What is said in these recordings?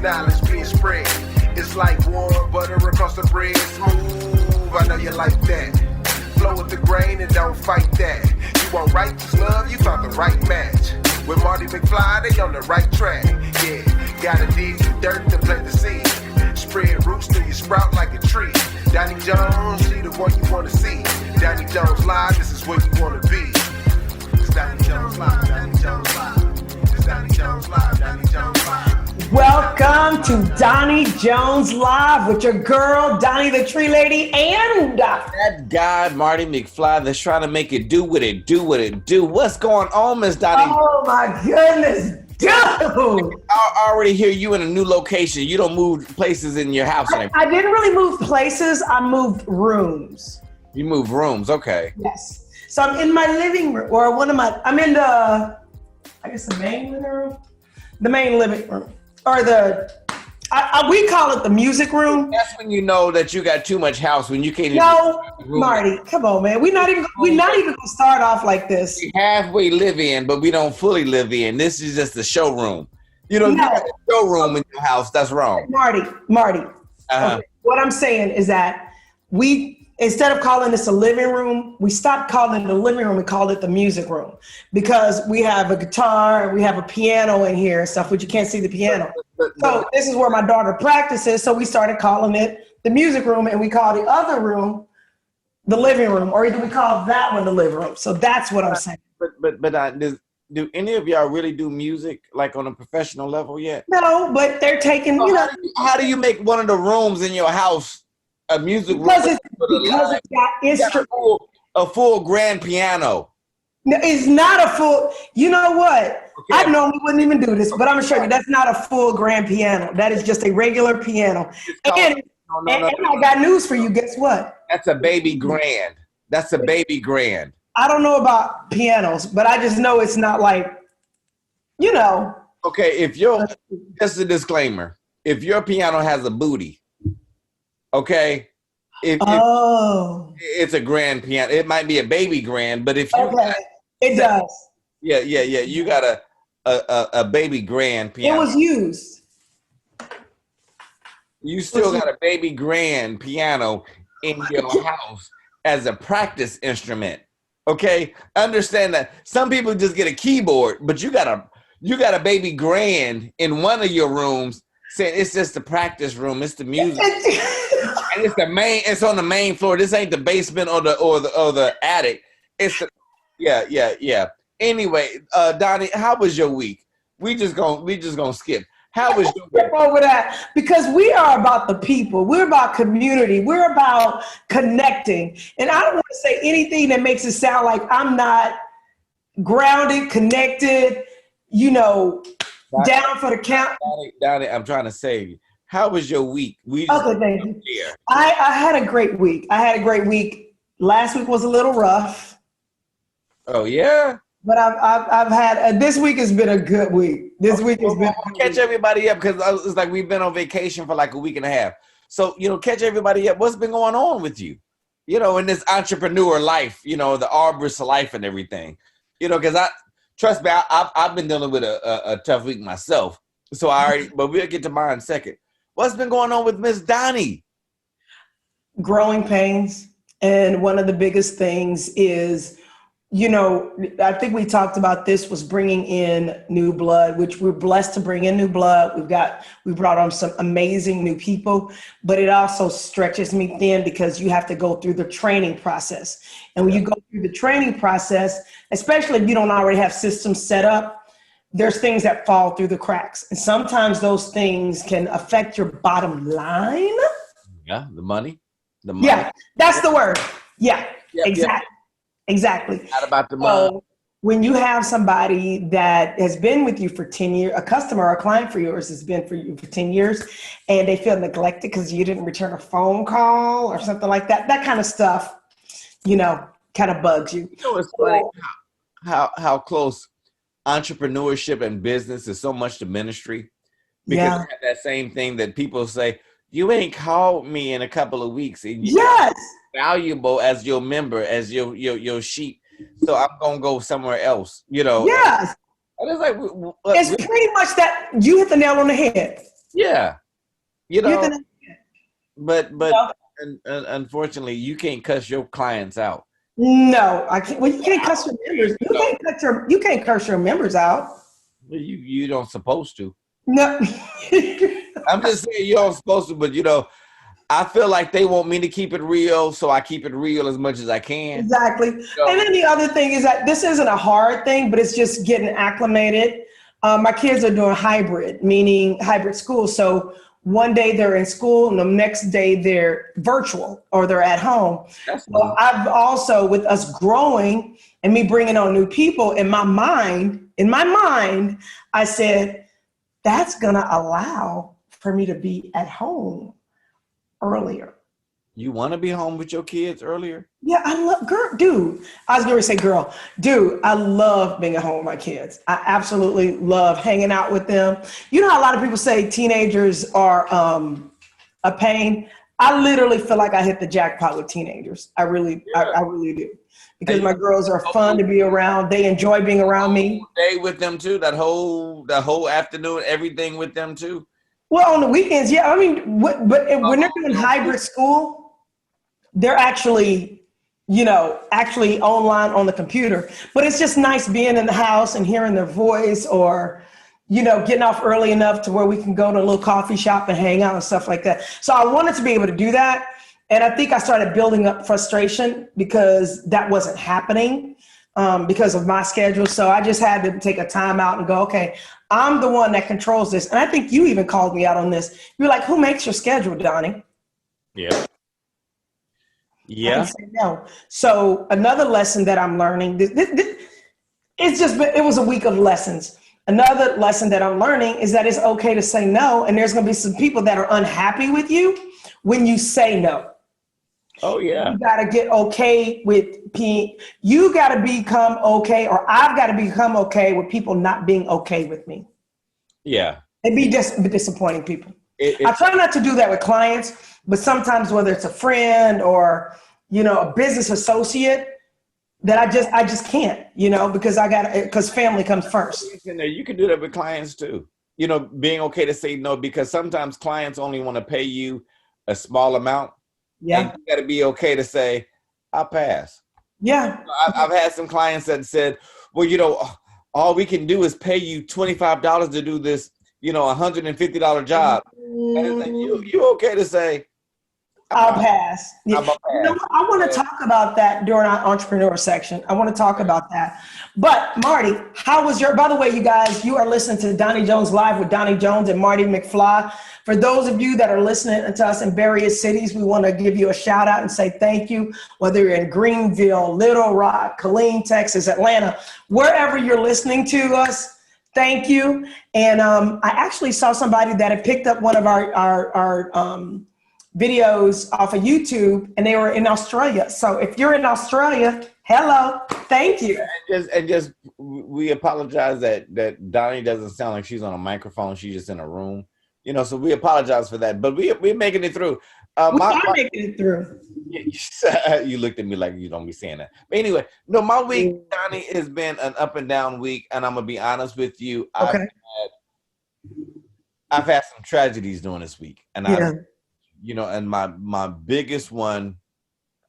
knowledge being spread. It's like warm butter across the bread. Smooth, I know you like that. Flow with the grain and don't fight that. You want righteous love, you found the right match. With Marty Mcfly, they on the right track. Yeah, gotta dig some dirt to plant the seed. Spread roots till you sprout like a tree. Donnie Jones, she the one you wanna see. Donnie JonesLive, this is where you wanna be. It's Donnie JonesLive, Donnie JonesLive. It's Donnie JonesLive, Donnie JonesLive. Welcome to Doni JonesLive with your girl, Donnie the Tree Lady, and that guy, Marty Mcfly, that's trying to make it do what it do. What's going on, Miss Donnie? Oh my goodness, dude! I already hear you in a new location. You don't move places in your house anymore. I didn't really move places. I moved rooms. You moved rooms, okay. Yes. So I'm in my living room, or I'm in the, I guess the main living room? The main living room. Or we call it the music room. That's when you know that you got too much house, when you can't No, Marty, come on, man. We're not even gonna start off like this. We halfway live in, but we don't fully live in. This is just the showroom. You know, you got a showroom in your house. That's wrong. Marty. Uh-huh. Okay. What I'm saying is that instead of calling this a living room, we stopped calling it a living room and called it the music room, because we have a guitar and we have a piano in here and stuff, but you can't see the piano. So this is where my daughter practices. So we started calling it the music room, and we call the other room the living room, or either we call that one the living room. So that's what I'm saying. But do any of y'all really do music like on a professional level yet? No, but they're taking, How do you make one of the rooms in your house a music room? Because it's got instruments. A full grand piano. No, it's not a full, you know what? Okay. I normally wouldn't even do this, but I'm going to show you. That's not a full grand piano. That is just a regular piano. And I got news for you. Guess what? That's a baby grand. That's a baby grand. I don't know about pianos, but I just know it's not like, Okay, just a disclaimer. If your piano has a booty, okay, if it's a grand piano. It might be a baby grand, but if you it does. Yeah. You got a baby grand piano. It was used. You still got a baby grand piano in your house as a practice instrument. Okay? Understand that some people just get a keyboard, but you got a baby grand in one of your rooms saying it's just the practice room, it's the music. And it's on the main floor. This ain't the basement or the attic. It's yeah. Anyway, Donnie, how was your week? We just gonna skip. How was your week? Skip over that, because we are about the people. We're about community. We're about connecting. And I don't want to say anything that makes it sound like I'm not grounded, connected, down for the count. Donnie, I'm trying to save you. How was your week? Okay, thank you. I had a great week. Last week was a little rough. Oh yeah. But I've had this week has been a good week. This week has been. Catch everybody up, because it's like we've been on vacation for like a week and a half. So catch everybody up. What's been going on with you? In this entrepreneur life. The arborist life and everything. Because trust me, I've been dealing with a tough week myself. So but we'll get to mine in a second. What's been going on with Miss Donnie? Growing pains. And one of the biggest things is, I think we talked about this, was bringing in new blood, which we're blessed to bring in new blood. We brought on some amazing new people, but it also stretches me thin because you have to go through the training process. And when you go through the training process, especially if you don't already have systems set up, there's things that fall through the cracks. And sometimes those things can affect your bottom line. Yeah, the money. Yeah, that's the word. Yeah, exactly. Exactly. Not about the money. So when you have somebody that has been with you for 10 years, a customer or a client for yours has been for you for 10 years, and they feel neglected because you didn't return a phone call or something like that, that kind of stuff, kind of bugs you. It's funny how close entrepreneurship and business is so much to ministry, because you have that same thing that people say, you ain't called me in a couple of weeks, and yes, valuable as your member, as your sheep, so I'm gonna go somewhere else. Yes, and it's like it's pretty much that. You hit the nail on the head. Yeah, you You're know, the, but you know, and unfortunately, you can't cuss your clients out. no, I can't. Well, you can't cuss your members. You can't curse your members out. You don't supposed to. No. I'm just saying you don't supposed to, but I feel like they want me to keep it real, so I keep it real as much as I can. Exactly. And then the other thing is that this isn't a hard thing, but it's just getting acclimated. My kids are doing hybrid, meaning hybrid school. So one day they're in school and the next day they're virtual or they're at home. Well, I've also, with us growing and me bringing on new people, in my mind, I said, that's going to allow for me to be at home earlier. You want to be home with your kids earlier? Yeah, I love, dude. I was going to say, girl, dude, I love being at home with my kids. I absolutely love hanging out with them. You know how a lot of people say teenagers are a pain? I literally feel like I hit the jackpot with teenagers. I really do. Because my girls are fun to be around. They enjoy being around me. Day with them too. That whole afternoon, everything with them too. Well, on the weekends, yeah. I mean, but when they're doing hybrid school, they're actually online on the computer. But it's just nice being in the house and hearing their voice, or, getting off early enough to where we can go to a little coffee shop and hang out and stuff like that. So I wanted to be able to do that. And I think I started building up frustration because that wasn't happening because of my schedule. So I just had to take a time out and go, okay, I'm the one that controls this. And I think you even called me out on this. You're like, who makes your schedule, Donnie? Yeah. Yeah. No. So another lesson that I'm learning, it was a week of lessons. Another lesson that I'm learning is that it's okay to say no. And there's going to be some people that are unhappy with you when you say no. Oh, yeah. You got to get okay with you got to become okay, or I've got to become okay with people not being okay with me. Yeah. It'd be disappointing people. I try not to do that with clients, but sometimes whether it's a friend or, a business associate, that I just can't, because family comes first. You can do that with clients too. Being okay to say no, because sometimes clients only want to pay you a small amount. Yeah. And you got to be okay to say, I'll pass. Yeah. I've had some clients that said, well, all we can do is pay you $25 to do this, $150 job. And it's like, you okay to say, I'll pass. Yeah. I want to talk about that during our entrepreneur section. I want to talk about that. But Marty, by the way, you guys, you are listening to Donnie Jones Live with Donnie Jones and Marty Mcfly. For those of you that are listening to us in various cities, we want to give you a shout out and say thank you, whether you're in Greenville, Little Rock, Killeen, Texas, Atlanta, wherever you're listening to us. Thank you. And I actually saw somebody that had picked up one of our videos off of YouTube, and they were in Australia. So if you're in Australia, hello, thank you. And we apologize that Donnie doesn't sound like she's on a microphone. She's just in a room, so we apologize for that, but we're making it through. Making it through. You looked at me like you don't be saying that. But anyway, no, my week, Donnie, has been an up and down week, and I'm going to be honest with you. Okay. I've had some tragedies during this week, and and my biggest one,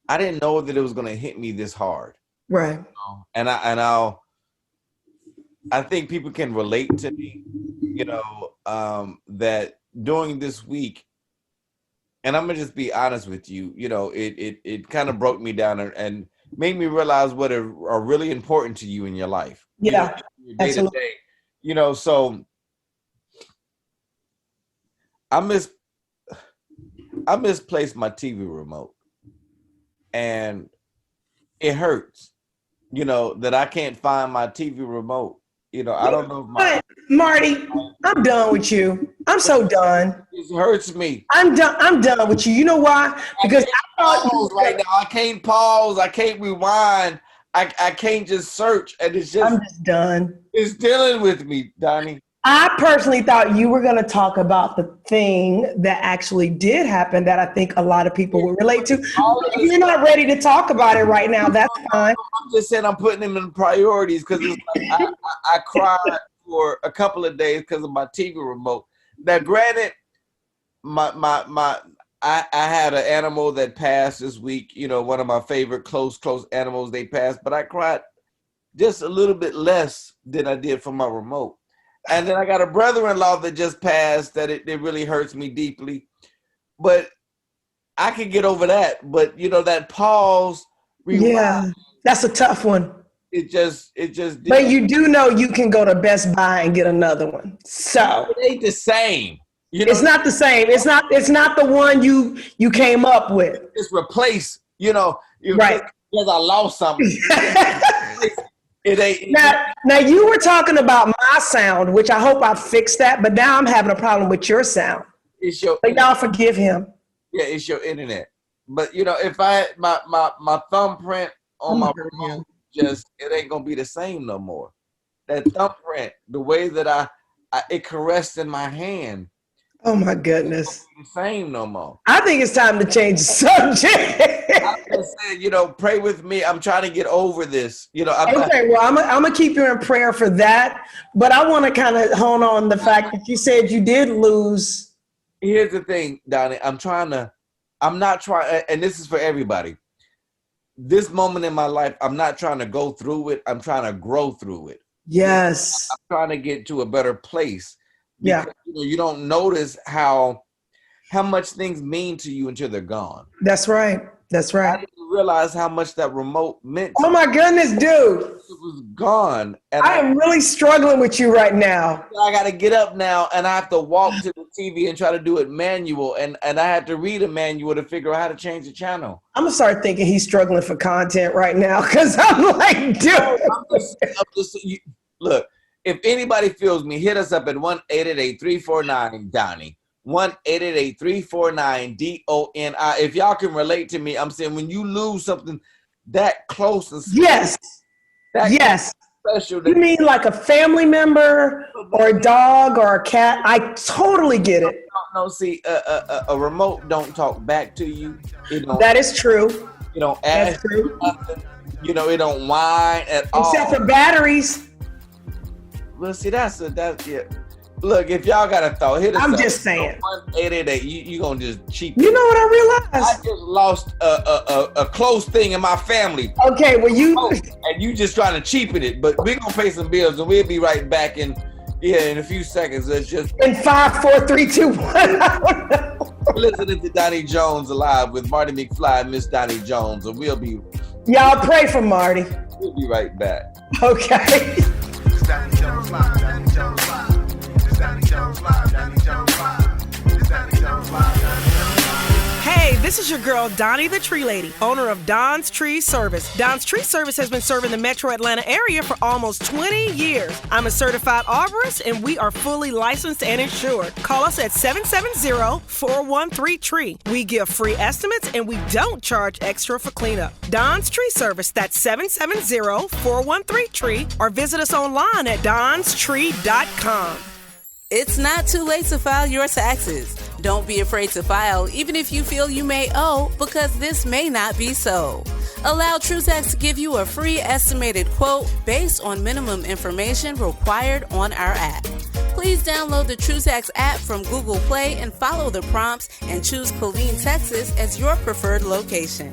I didn't know that it was going to hit me this hard. Right. And I think people can relate to me, that during this week, and I'm going to just be honest with you, it kind of broke me down and made me realize what are really important to you in your life. Yeah. Your day to day. So I misplaced my TV remote, and it hurts, that I can't find my TV remote. I don't know if Marty, I'm done with you. I'm so done. It hurts me. I'm done with you. You know why? Because right now I can't pause. I can't rewind. I can't just search, and it's just. I'm just done. It's dealing with me, Donnie. I personally thought you were going to talk about the thing that actually did happen that I think a lot of people would relate to. If you're not ready to talk about it right now, that's fine. I'm just saying I'm putting them in priorities because I cried for a couple of days because of my TV remote. Now, granted, I had an animal that passed this week. You know, one of my favorite close animals. They passed, but I cried just a little bit less than I did for my remote. And then I got a brother-in-law that just passed that it really hurts me deeply. But I can get over that. But you know, that pause. Yeah, that's a tough one. It just. But you do know you can go to Best Buy and get another one. So it ain't the same. You know, it's not the same. It's not the one you came up with. It's replace. You know, right? Because I lost something. It ain't. Now you were talking about my sound, which I hope I fixed that. But now I'm having a problem with your sound. It's your. But y'all forgive him. Yeah, it's your internet. But you know, if I had my thumbprint on my remote, just it ain't gonna be the same no more. That thumbprint, the way that it caressed in my hand. Oh my goodness! It ain't the same no more. I think it's time to change the subject. I just said, you know, pray with me. I'm trying to get over this. You know. Well, I'm gonna keep you in prayer for that. But I want to kind of hone on the fact that you said you did lose. Here's the thing, Donnie. I'm not trying, and this is for everybody. This moment in my life, I'm not trying to go through it. I'm trying to grow through it. Yes. I'm trying to get to a better place. Because, you don't notice how much things mean to you until they're gone. That's right. That's right. I didn't realize how much that remote meant to me. My goodness, dude. It was gone. And I am really struggling with you right now. I got to get up now and I have to walk to the TV and try to do it manual. And I had to read a manual to figure out how to change the channel. I'm going to start thinking he's struggling for content right now because I'm like, dude. Look, if anybody feels me, hit us up at 1-888-349-DONNIE. 1-888-349-DONI. If y'all can relate to me, I'm saying when you lose something that close and yes, special. You mean like a family member or a dog or a cat? I totally get it. No, see, a remote don't talk back to you. That is true. You don't ask for nothing. You know, it don't whine at all. Except for batteries. Well, see, that's yeah. Look, if y'all got a thought, hit us up. I'm just saying. 1-888, you gonna just cheap. You know what I realized? I just lost a close thing in my family. Okay, well and you just trying to cheapen it, but we're gonna pay some bills and we'll be right back in a few seconds. It's just in 5, 4, 3, 2, 1. I don't know. We're listening to Donnie Jones Live with Marty McFly and Miss Donnie Jones, and y'all pray for Marty. We'll be right back. Okay. Donnie Jones Live, Donnie Jones Live. It's Donnie Jones Live, Donnie Jones Live. It's Donnie Jones Live, Donnie Jones Live. Hey, this is your girl, Donnie the Tree Lady, owner of Don's Tree Service. Don's Tree Service has been serving the metro Atlanta area for almost 20 years. I'm a certified arborist, and we are fully licensed and insured. Call us at 770-413-TREE. We give free estimates, and we don't charge extra for cleanup. Don's Tree Service, that's 770-413-TREE, or visit us online at donstree.com. It's not too late to file your taxes. Don't be afraid to file, even if you feel you may owe, because this may not be so. Allow TrueTax to give you a free estimated quote based on minimum information required on our app. Please download the TrueTax app from Google Play and follow the prompts and choose Killeen, Texas as your preferred location.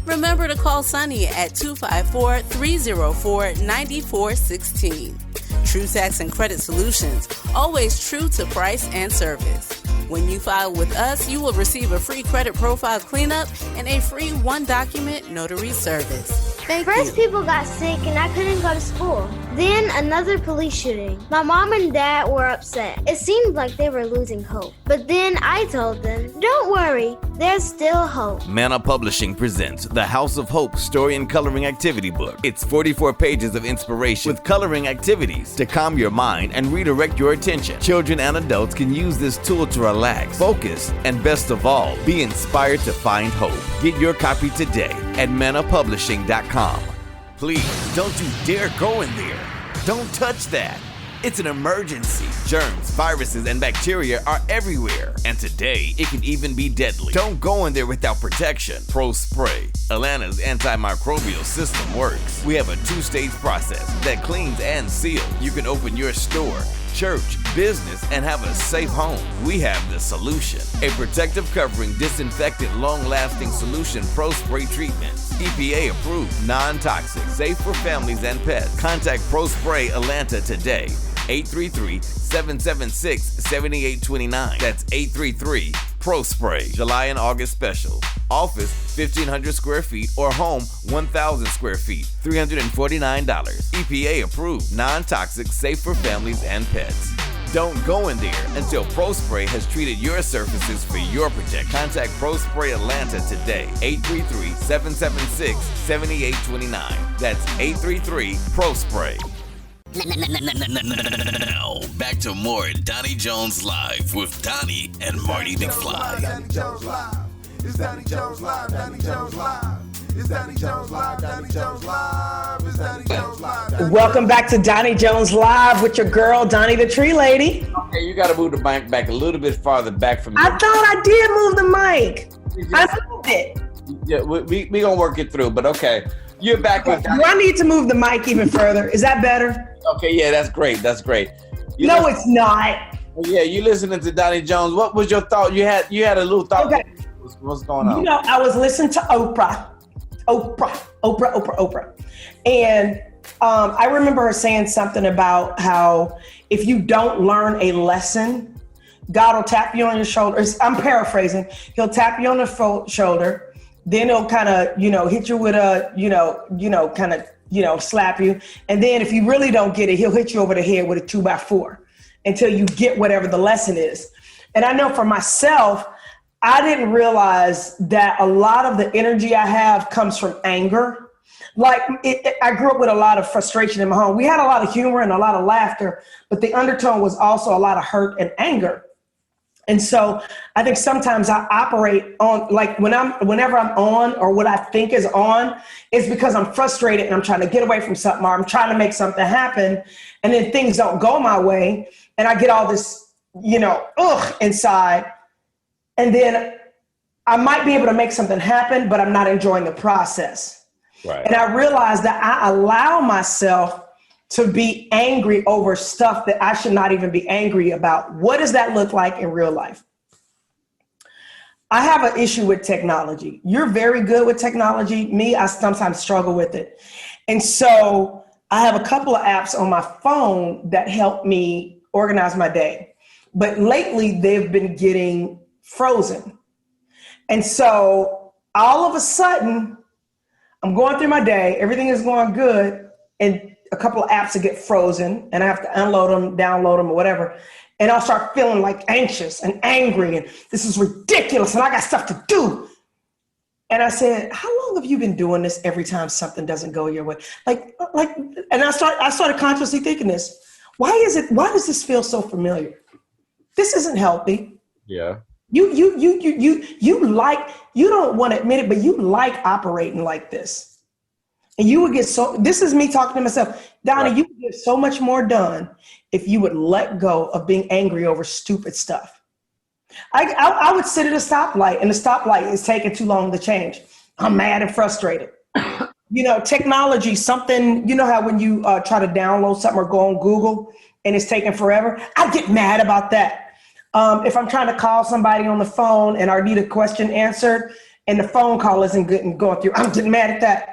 Remember to call Sunny at 254-304-9416. TrueTax and Credit Solutions, always true to price and service. When you file with us, you will receive a free credit profile cleanup and a free one-document notary service. First, people got sick and I couldn't go to school. Then another police shooting. My mom and dad were upset. It seemed like they were losing hope. But then I told them, don't worry, there's still hope. Manna Publishing presents The House of Hope Story and Coloring Activity Book. It's 44 pages of inspiration with coloring activities to calm your mind and redirect your attention. Children and adults can use this tool to relax, focus, and best of all, be inspired to find hope. Get your copy today at mannapublishing.com. Please, don't you dare go in there. Don't touch that. It's an emergency. Germs, viruses, and bacteria are everywhere. And today, it can even be deadly. Don't go in there without protection. Pro Spray, Atlanta's antimicrobial system works. We have a 2-stage process that cleans and seals. You can open your store, church, business, and have a safe home, we have the solution. A protective covering, disinfectant, long-lasting solution Pro Spray treatments. EPA approved, non-toxic, safe for families and pets. Contact Pro Spray Atlanta today. 833-776-7829. That's 833 Pro Spray. July and August special. Office 1,500 square feet or home 1,000 square feet, $349. EPA approved, non-toxic, safe for families and pets. Don't go in there until Pro Spray has treated your surfaces for your protection. Contact Pro Spray Atlanta today. 833-776-7829. That's 833 Pro Spray. Now, back to more Donnie Jones Live with Donnie and Marty McFly. Donnie Jones Live. It's Donnie Jones Live. Donnie Jones Live. It's Donnie Jones Live. Donnie Jones Live. It's Donnie Jones Live. Welcome back to Donnie Jones Live with your girl, Donnie the Tree Lady. Okay, you got to move the mic back a little bit farther back from you. I thought I did move the mic. I moved it. Yeah, we gonna work it through, but okay. You're back with Do I need to move the mic even further? Is that better? Okay, yeah, that's great. That's great. No, it's not. Yeah, you listening to Donnie Jones. What was your thought? You had a little thought. Okay. What's going on? You know, I was listening to Oprah. And I remember her saying something about how if you don't learn a lesson, God will tap you on your shoulder. I'm paraphrasing. He'll tap you on the shoulder. Then he'll kind of, hit you with a, slap you. And then if you really don't get it, he'll hit you over the head with a 2x4 until you get whatever the lesson is. And I know for myself, I didn't realize that a lot of the energy I have comes from anger. Like I grew up with a lot of frustration in my home. We had a lot of humor and a lot of laughter, but the undertone was also a lot of hurt and anger. And so I think sometimes I operate on, like whenever I'm on or what I think is on, is because I'm frustrated and I'm trying to get away from something or I'm trying to make something happen. And then things don't go my way. And I get all this, inside. And then I might be able to make something happen, but I'm not enjoying the process. Right. And I realized that I allow myself to be angry over stuff that I should not even be angry about. What does that look like in real life? I have an issue with technology. You're very good with technology. Me, I sometimes struggle with it. And so I have a couple of apps on my phone that help me organize my day. But lately they've been getting frozen. And so all of a sudden, I'm going through my day, everything is going good, and a couple of apps that get frozen, and I have to unload them, download them, or whatever. And I'll start feeling like anxious and angry, and this is ridiculous, and I got stuff to do. And I said, how long have you been doing this every time something doesn't go your way? And I started consciously thinking this. Why does this feel so familiar? This isn't healthy. Yeah. You don't want to admit it, but you like operating like this. And you would get this is me talking to myself, Donnie, right. You would get so much more done if you would let go of being angry over stupid stuff. I would sit at a stoplight and the stoplight is taking too long to change. I'm mad and frustrated. Technology, something, how when you try to download something or go on Google and it's taking forever, I get mad about that. If I'm trying to call somebody on the phone and I need a question answered and the phone call isn't good and going through, I'm getting mad at that.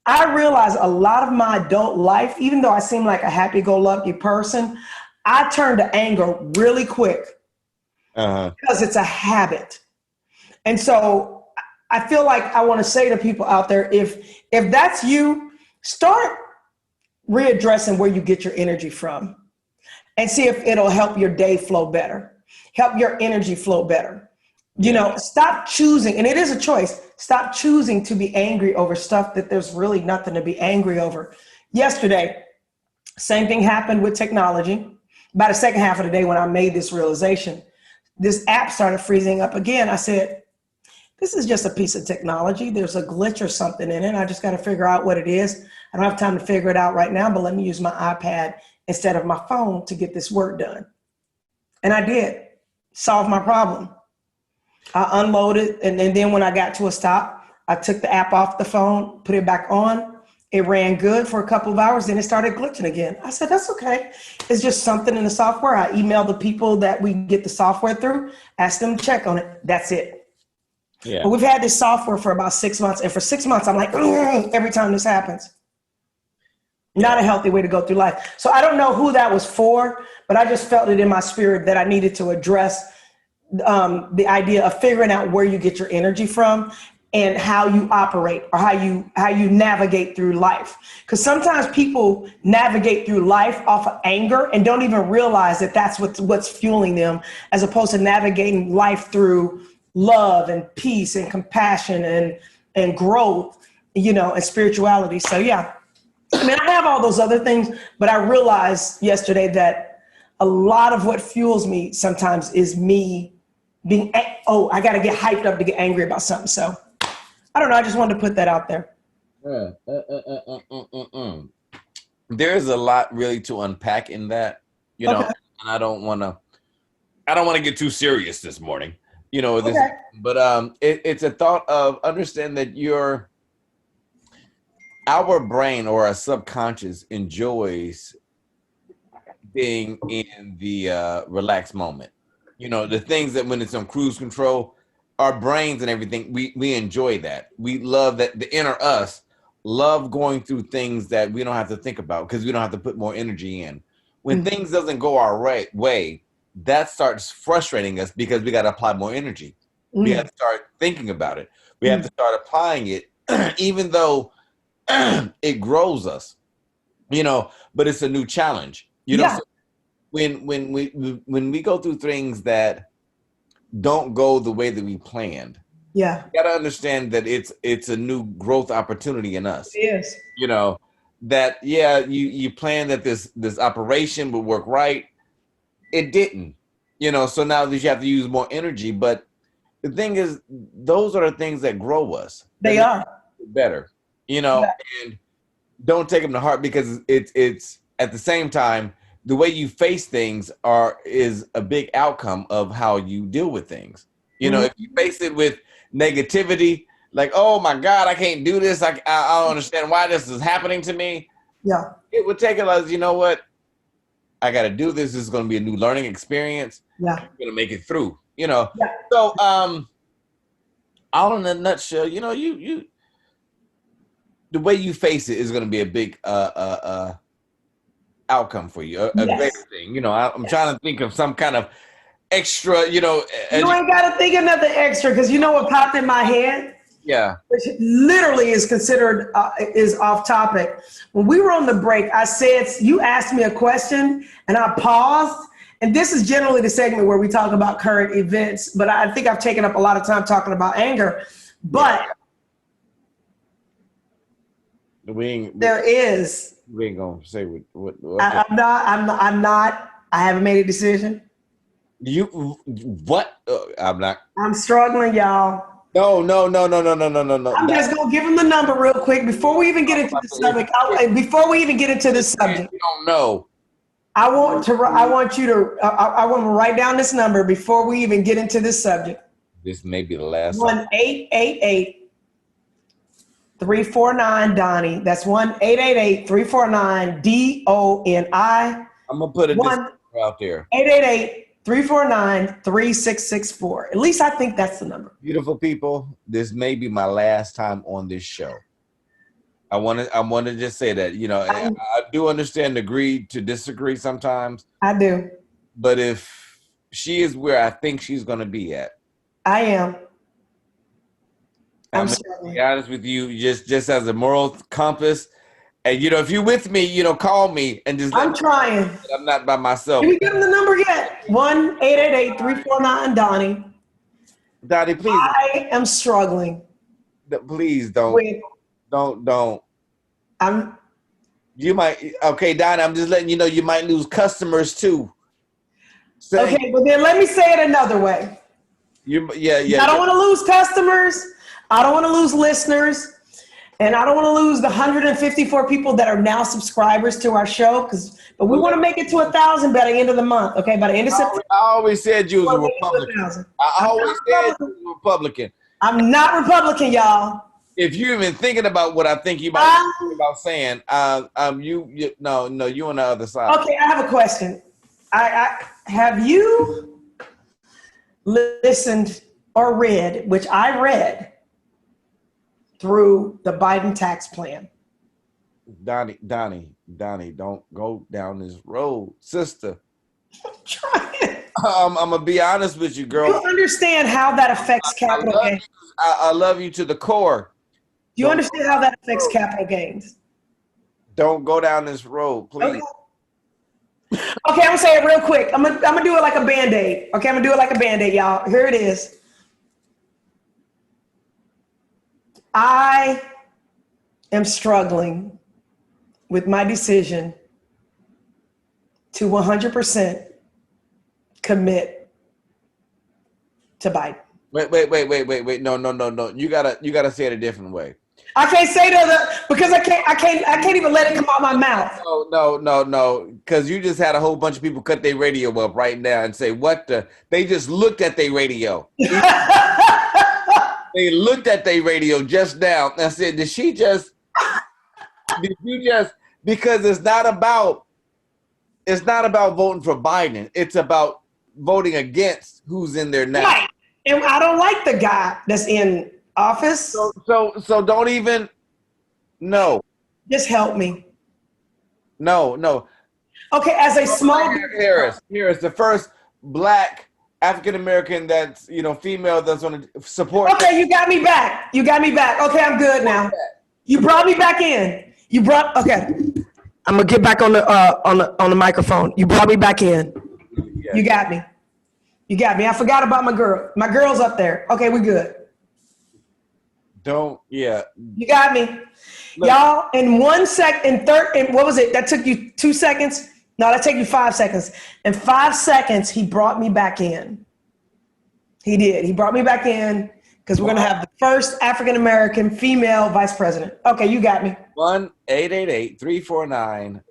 I realize a lot of my adult life, even though I seem like a happy-go-lucky person, I turn to anger really quick because it's a habit. And so I feel like I want to say to people out there, if that's you, start readdressing where you get your energy from and see if it'll help your day flow better, help your energy flow better. Stop choosing, and it is a choice, stop choosing to be angry over stuff that there's really nothing to be angry over. Yesterday, same thing happened with technology. By the second half of the day when I made this realization, this app started freezing up again. I said, this is just a piece of technology. There's a glitch or something in it. I just got to figure out what it is. I don't have time to figure it out right now, but let me use my iPad instead of my phone to get this work done. And I did solve my problem. I unloaded, and then when I got to a stop, I took the app off the phone, put it back on, It ran good for a couple of hours, then it started glitching again. I said, that's okay. It's just something in the software. I emailed the people that we get the software through, asked them to check on it. That's it. Yeah. But we've had this software for about 6 months. And for 6 months, I'm like, every time this happens. Not a healthy way to go through life. So I don't know who that was for, but I just felt it in my spirit that I needed to address the idea of figuring out where you get your energy from and how you operate or how you navigate through life. Because sometimes people navigate through life off of anger and don't even realize that that's what's fueling them, as opposed to navigating life through love and peace and compassion and growth, and spirituality. So yeah, I mean, I have all those other things, but I realized yesterday that a lot of what fuels me sometimes is me being, I got to get hyped up to get angry about something. So I don't know. I just wanted to put that out there. There's a lot really to unpack in that, Okay. and I don't want to get too serious this morning, okay. But it's a thought of understand that our brain or our subconscious enjoys being in the relaxed moment. The things that when it's on cruise control, our brains and everything, we enjoy that. We love that. The inner us love going through things that we don't have to think about because we don't have to put more energy in. When things doesn't go our way, that starts frustrating us because we got to apply more energy. We have to start thinking about it. We have to start applying it, even though it grows us, but it's a new challenge, So when we go through things that don't go the way that we planned, you gotta understand that it's a new growth opportunity in us. It is. That you planned that this operation would work right. It didn't, so now that you have to use more energy. But the thing is, those are the things that grow us. They are better, and don't take them to heart because it's at the same time, the way you face things is a big outcome of how you deal with things. If you face it with negativity, like, oh my God, I can't do this. I don't understand why this is happening to me. Yeah. It would take it as, what? I got to do this. This is going to be a new learning experience. Yeah. I'm going to make it through, So, all in a nutshell, you the way you face it is going to be a big outcome for you, a greater thing. I'm trying to think of some kind of extra, You ain't got to think of nothing extra because what popped in my head? Yeah. Which literally is considered is off topic. When we were on the break, I said, you asked me a question and I paused. And this is generally the segment where we talk about current events, but I think I've taken up a lot of time talking about anger. But we ain't gonna say what I'm not. I haven't made a decision. What? I'm not. I'm struggling, y'all. No. I'm just gonna give him the number real quick before we even get into the subject. You don't know. I want to write down this number before we even get into this subject. This may be the last. 1-888-349 Donnie. That's 1-888-349 DONI. I'm gonna put it out there. 888-349-3664. At least I think that's the number. Beautiful people, this may be my last time on this show. I want to just say that, I do understand agree to disagree sometimes. I do. But if she is where I think she's going to be at. I am. I'm going to be honest with you, just as a moral compass. And, if you're with me, call me and just I'm trying. I'm not by myself. Did we give him the number yet? 1-888-349 Donnie. Donnie, please. I am struggling. Please don't. Don't. You might. Okay, Donnie, I'm just letting you know you might lose customers too. Okay, but then let me say it another way. I don't want to lose customers. I don't want to lose listeners. And I don't want to lose the 154 people that are now subscribers to our show, but we want to make it to 1,000 by the end of the month. Okay, by the end of September. I always said you was a Republican. I always said you was a Republican. I'm not Republican, y'all. if you're even thinking about what I think you might be about saying, you on the other side. Okay, I have a question. I have you listened or read, which I read, through the Biden tax plan? Donnie, don't go down this road, sister. I'm trying. I'm gonna be honest with you, girl. Do you understand how that affects capital gains? I love you to the core. Do you understand how that affects capital gains? Don't go down this road, please. Okay, I'm gonna say it real quick. I'm gonna do it like a Band-Aid. Okay, I'm gonna do it like a Band-Aid, y'all. Here it is. I am struggling with my decision to 100% commit to Biden. Wait. No. You gotta say it a different way. I can't say because I can't even let it come out my mouth. No. Because you just had a whole bunch of people cut their radio up right now and say, what the? They just looked at their radio. They looked at their radio just now and said, did you just, because it's not about voting for Biden. It's about voting against who's in there now. Right. And I don't like the guy that's in office. So don't even, no. Just help me. No. Okay, as a small Harris, the first Black African-American that's, female that's going to support. Okay, you got me back. Okay, I'm good now. You brought me back in. Okay. I'm going to get back on the microphone. You brought me back in. Yeah. You got me. I forgot about my girl. My girl's up there. Okay, we're good. You got me. Look. Y'all, in 1 second, what was it? That took you 2 seconds? No, that took you 5 seconds. In 5 seconds, he brought me back in. He did. He brought me back in because we're going to have the first African-American female vice president. Okay, you got me. 1-888-349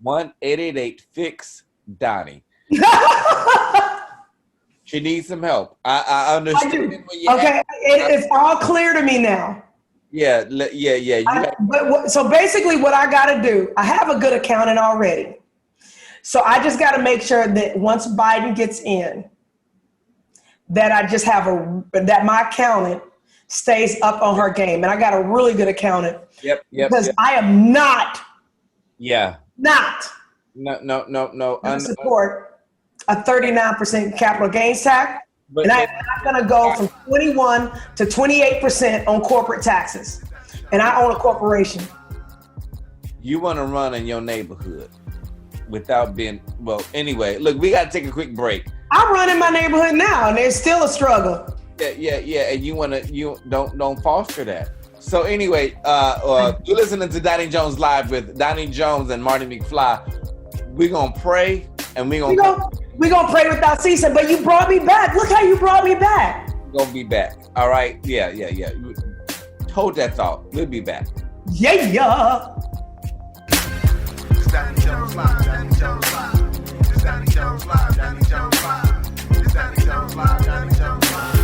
1-888-FIX-Donnie. She needs some help. I understand. Okay, it's all clear to me now. Yeah. So basically what I got to do, I have a good accountant already. So I just got to make sure that once Biden gets in, that I just that my accountant stays up on her game. And I got a really good accountant. Yep. Because I am not. Yeah. Not. No. Support a 39% capital gains tax. And I'm not going to go from 21 to 28% on corporate taxes. And I own a corporation. You want to run in your neighborhood without being, anyway, look, we got to take a quick break. I run in my neighborhood now and there's still a struggle. Yeah. And you don't foster that. So anyway, you're listening to Donnie Jones Live with Donnie Jones and Marty Mcfly. We're going to pray and we're going to pray without ceasing, but you brought me back. Look how you brought me back. We're going to be back. All right? Yeah. Hold that thought. We'll be back. Yeah. It's Donnie Jones Live, Donnie Jones Live. It's Donnie Jones Live, Donnie Jones Live. It's Donnie Jones Live, Donnie Jones Live.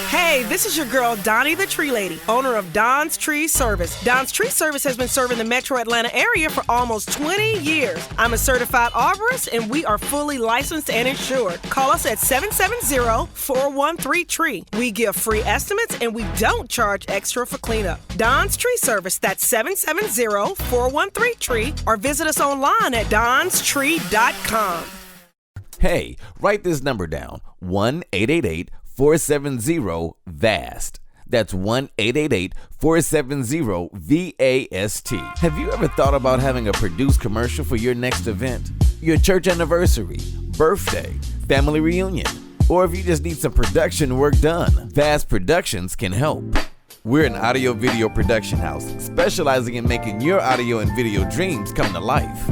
Hey, this is your girl, Donnie the Tree Lady, owner of Don's Tree Service. Don's Tree Service has been serving the metro Atlanta area for almost 20 years. I'm a certified arborist, and we are fully licensed and insured. Call us at 770-413-TREE. We give free estimates, and we don't charge extra for cleanup. Don's Tree Service, that's 770-413-TREE, or visit us online at donstree.com. Hey, write this number down, 1-888-470-VAST. That's 1-888-470-VAST. Have you ever thought about having a produced commercial for your next event? Your church anniversary, birthday, family reunion, or if you just need some production work done? VAST Productions can help. We're an audio video production house specializing in making your audio and video dreams come to life.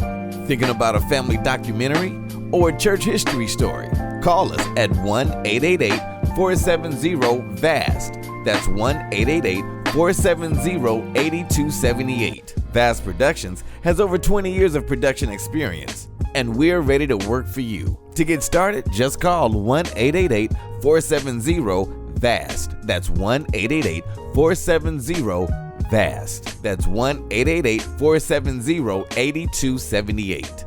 Thinking about a family documentary or a church history story? Call us at 1-888-470-VAST. That's 1-888-470-8278. VAST Productions has over 20 years of production experience, and we're ready to work for you. To get started, just call 1-888-470-VAST. VAST. That's 1-888-470-VAST. That's 1-888-470-8278.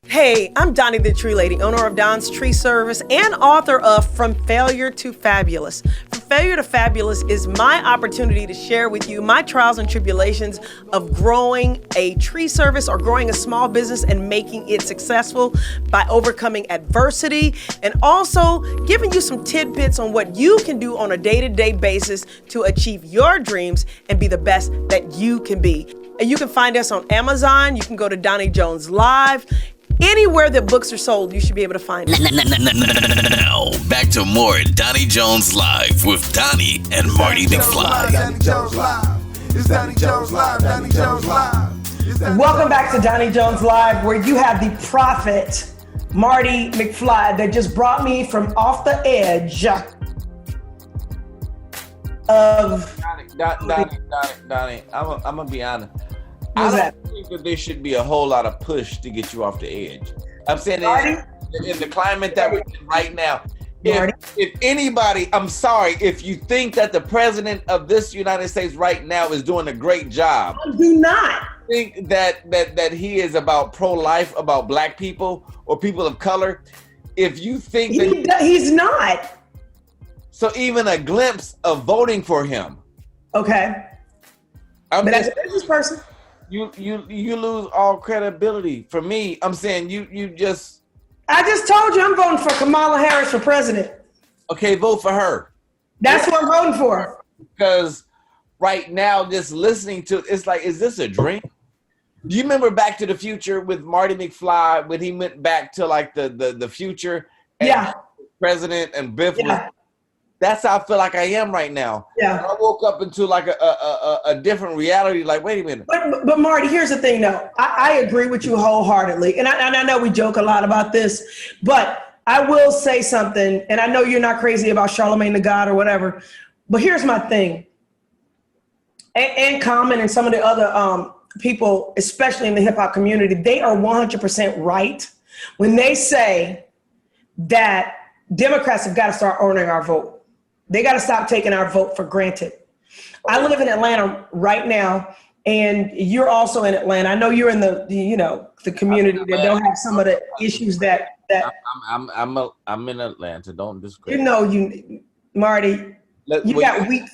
Hey, I'm Donnie the Tree Lady, owner of Don's Tree Service and author of From Failure to Fabulous. From Failure to Fabulous is my opportunity to share with you my trials and tribulations of growing a tree service or growing a small business and making it successful by overcoming adversity, and also giving you some tidbits on what you can do on a day-to-day basis to achieve your dreams and be the best that you can be. And you can find us on Amazon. You can go to JonesLive. Anywhere that books are sold, you should be able to find it. Now, back to more Donnie Jones Live with Donnie and Mardy Mcfly. Donnie Jones Live. It's Donnie Jones Live. Donnie Jones Live. Welcome back to Donnie Jones Live, where you have the prophet, Mardy Mcfly, that just brought me from off the edge of... Donnie, I'm gonna be honest. What's I that? don't think that there should be a whole lot of push to get you off the edge. I'm saying in the climate that we're in right now, if anybody, I'm sorry, if you think that the president of this United States right now is doing a great job, I do not think that he is about pro-life, about black people or people of color. If you think that he's not. So even a glimpse of voting for him. Okay. But as a business person, you lose all credibility. For me, I'm saying you just. I just told you I'm voting for Kamala Harris for president. Okay, vote for her. That's what I'm voting for. Because right now, just listening to it's like, is this a dream? Do you remember Back to the Future with Marty McFly when he went back to like the future? And yeah. President and Biff was. That's how I feel like I am right now. Yeah. I woke up into like a different reality. Like, wait a minute. But Marty, here's the thing, though. I agree with you wholeheartedly, and I know we joke a lot about this, but I will say something. And I know you're not crazy about Charlemagne the God or whatever, but here's my thing. And Common and some of the other people, especially in the hip hop community, they are 100% right when they say that Democrats have got to start earning our vote. They got to stop taking our vote for granted. I live in Atlanta right now, and you're also in Atlanta. I know you're in the community that don't have some of the issues that. I'm in Atlanta. Don't discredit. Marty. You got wheat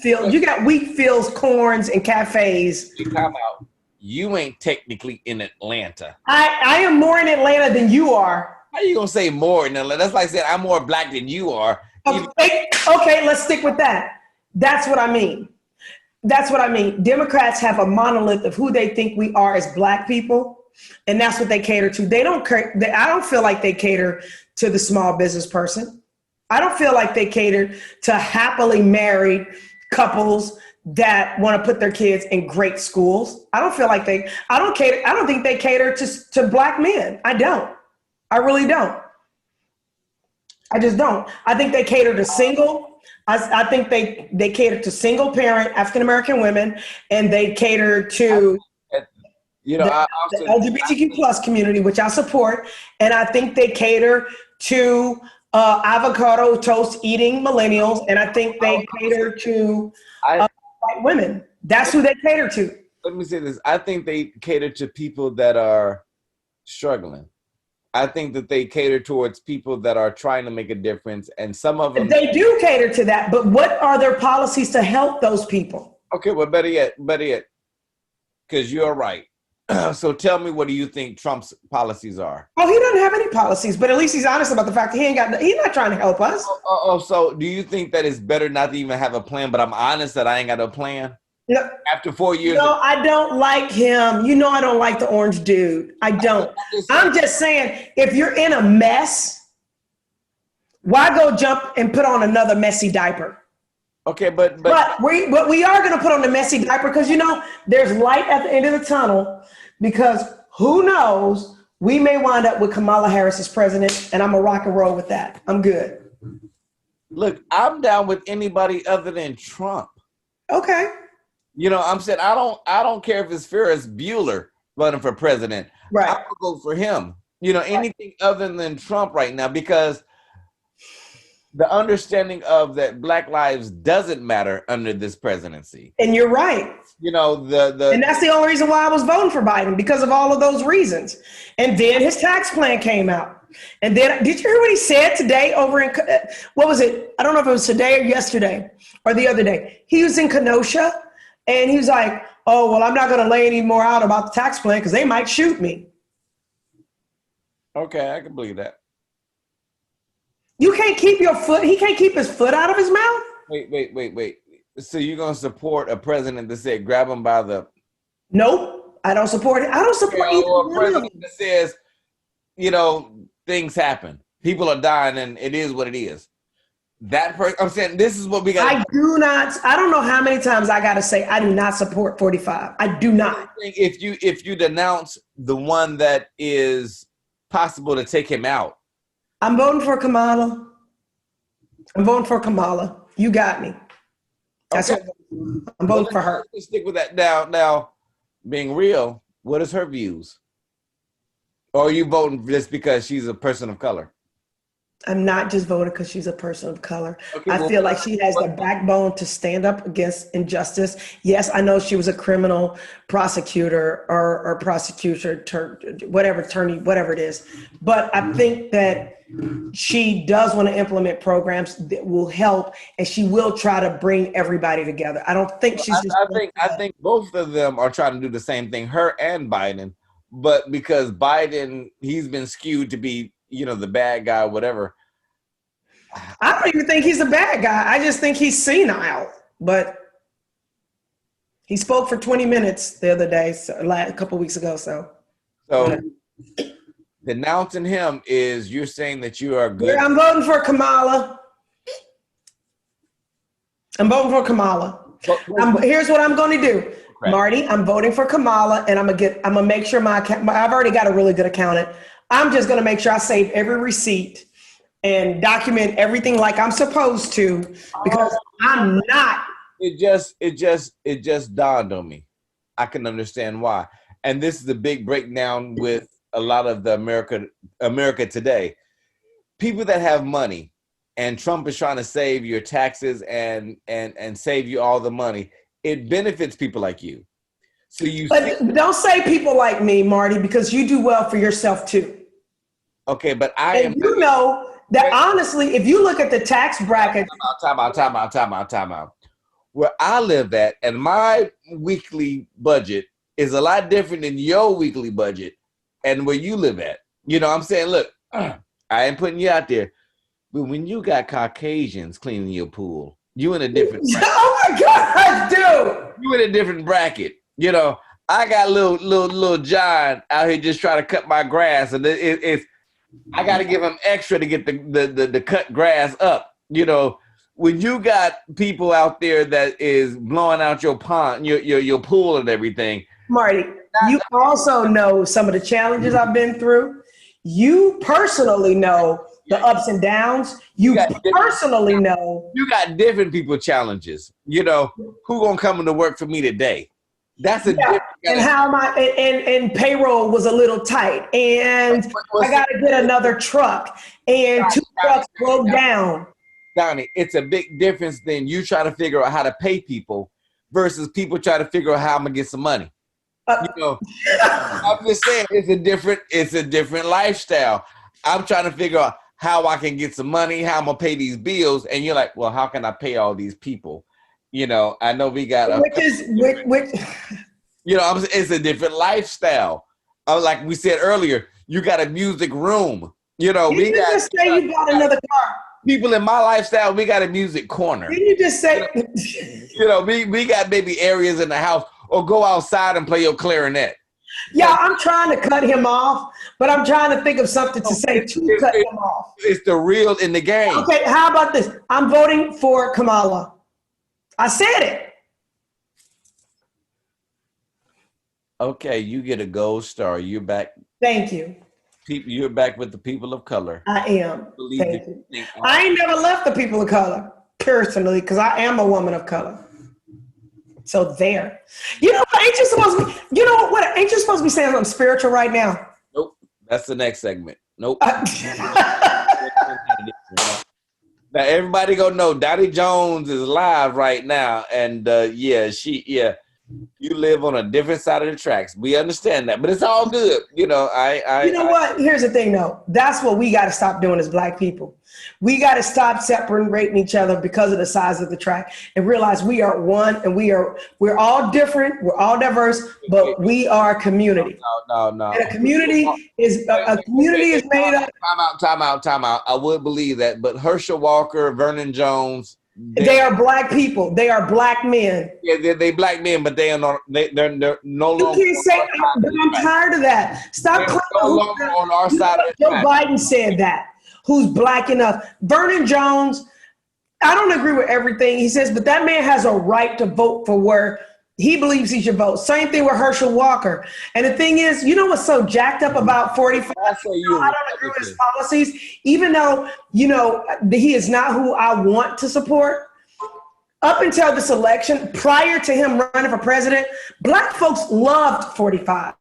fields, corns, and cafes. Time out. You ain't technically in Atlanta. I am more in Atlanta than you are. How you gonna say more in Atlanta? That's like saying I'm more black than you are. Okay, let's stick with that. That's what I mean. Democrats have a monolith of who they think we are as black people, and that's what they cater to. I don't feel like they cater to the small business person. I don't feel like they cater to happily married couples that want to put their kids in great schools. I don't think they cater to black men. I don't. I really don't. I just don't. I think they cater to single. I think they cater to single parent African-American women, and they cater to the LGBTQ plus community, which I support. And I think they cater to avocado toast eating millennials. And I think they cater to white women. That's who they cater to. Let me say this. I think they cater to people that are struggling. I think that they cater towards people that are trying to make a difference, and some of them... They do cater to that, but what are their policies to help those people? Okay, well, better yet, because you're right. So tell me, what do you think Trump's policies are? Oh, he doesn't have any policies, but at least he's honest about the fact that he's not trying to help us. So do you think that it's better not to even have a plan, but I'm honest that I ain't got no plan? No, after 4 years. No, I don't like him. I don't like the orange dude. I don't. I'm just saying, if you're in a mess, why go jump and put on another messy diaper? Okay, but we are going to put on the messy diaper because there's light at the end of the tunnel, because who knows, we may wind up with Kamala Harris as president, and I'm a rock and roll with that. I'm good. Look, I'm down with anybody other than Trump. Okay. I'm saying I don't care if it's Ferris Bueller running for president. Right. I would go for him. Anything other than Trump right now, because the understanding of that Black lives doesn't matter under this presidency. And you're right. You know, and that's the only reason why I was voting for Biden, because of all of those reasons. And then his tax plan came out. And then, did you hear what he said today over in, what was it? I don't know if it was today or yesterday or the other day. He was in Kenosha and he was like, oh, well, I'm not going to lay any more out about the tax plan because they might shoot me. Okay, I can believe that. You can't keep your foot, he can't keep his foot out of his mouth? Wait. So you're going to support a president that said grab him by the... Nope, I don't support it. I don't support a president that says, you know, things happen. People are dying and it is what it is. That person, I'm saying this is what we got. I don't know how many times I got to say I do not support 45. I do not. If you denounce the one that is possible to take him out. I'm voting for Kamala. You got me. That's okay. what I'm voting for her. Let's stick with that. Now, being real, what is her views? Or are you voting just because she's a person of color? I'm not just voting because she's a person of color. Okay, I feel like she has the backbone to stand up against injustice. Yes, I know she was a criminal prosecutor or prosecutor, attorney, whatever it is. But I think that she does want to implement programs that will help, and she will try to bring everybody together. I don't think she's just... I think both of them are trying to do the same thing, her and Biden. But because Biden, he's been skewed to be, you know, the bad guy, whatever. I don't even think he's a bad guy. I just think he's senile. But he spoke for 20 minutes the other day, a couple weeks ago. So denouncing him is you're saying that you are good. Yeah, I'm voting for Kamala. Here's what I'm going to do. Right. Marty, I'm voting for Kamala, and I'm gonna make sure I've already got a really good accountant. I'm just gonna make sure I save every receipt and document everything like I'm supposed to, because I'm not. It just dawned on me. I can understand why. And this is a big breakdown with a lot of the America today. People that have money, and Trump is trying to save your taxes and save you all the money. It benefits people like you. Don't say people like me, Marty, because you do well for yourself too. Okay, but you know that honestly, if you look at the tax bracket. Time out. Where I live at, and my weekly budget is a lot different than your weekly budget and where you live at. You know what I'm saying? Look, I ain't putting you out there, but when you got Caucasians cleaning your pool, you in a different bracket. Oh my God, dude! You in a different bracket. You know, I got little John out here just trying to cut my grass, and it's I got to give him extra to get the cut grass up. You know, when you got people out there that is blowing out your pond, your pool and everything. Marty, you also know some of the challenges I've been through. You personally know the ups and downs. You personally know. You got different people challenges. You know, who gonna come into work for me today? That's a different. And how am I? And payroll was a little tight, and I got to get another truck, and two trucks broke down. Donnie, it's a big difference than you try to figure out how to pay people versus people try to figure out how I'm gonna get some money. You know, I'm just saying it's a different lifestyle. I'm trying to figure out how I can get some money, how I'm gonna pay these bills, and you're like, well, how can I pay all these people? You know, I know we got you know, it's a different lifestyle. Like we said earlier, you got a music room. You know, you got another car. People in my lifestyle, we got a music corner. Didn't you just say? You know, we got maybe areas in the house, or go outside and play your clarinet. Yeah, I'm trying to cut him off, but I'm trying to think of something to say to cut him off. It's the real in the game. Okay, how about this? I'm voting for Kamala. I said it. Okay, you get a gold star. You're back. Thank you. You're back with the people of color. I am. Thank you. I ain't never left the people of color, personally, because I am a woman of color. So there. You know what? Ain't you supposed to be, you know what? Ain't you supposed to be saying something spiritual right now? Nope. That's the next segment. Nope. Now everybody gonna know Donnie Jones is live right now, and you live on a different side of the tracks. We understand that, but it's all good. You know, what? Here's the thing, though. That's what we got to stop doing as Black people. We got to stop separating each other because of the size of the track and realize we are one, and we're all different. We're all diverse, but we are a community. No. And a community is made up. Time out. I would believe that, but Herschel Walker, Vernon Jones. They are Black people. They are Black men. Yeah, they Black men, but they're no longer. You can't say, but I'm tired of that. Stop claiming no longer on our side of the track. Joe Biden said that. Who's Black enough? Vernon Jones, I don't agree with everything he says, but that man has a right to vote for where he believes he should vote. Same thing with Herschel Walker. And the thing is, you know what's so jacked up about 45? I don't agree with his policies, even though, he is not who I want to support. Up until this election, prior to him running for president, Black folks loved 45.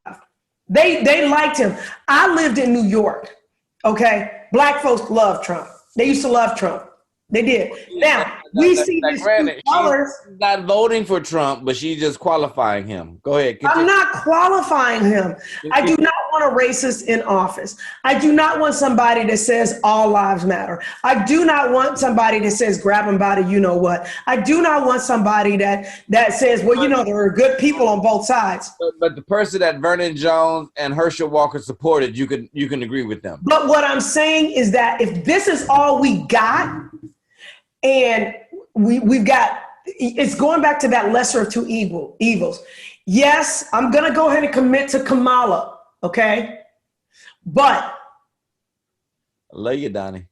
They liked him. I lived in New York, okay? Black folks loved Trump. They used to love Trump. They did. Now, we see this. Granted, she's not voting for Trump, but she's just qualifying him. Go ahead. Continue. I'm not qualifying him. I do not want a racist in office. I do not want somebody that says all lives matter. I do not want somebody that says grab them by the you know what. I do not want somebody that says, well, there are good people on both sides. But the person that Vernon Jones and Herschel Walker supported, you can agree with them. But what I'm saying is that if this is all we got, and we've got, it's going back to that lesser of two evils. Yes, I'm going to go ahead and commit to Kamala, okay? But I love you, Donnie.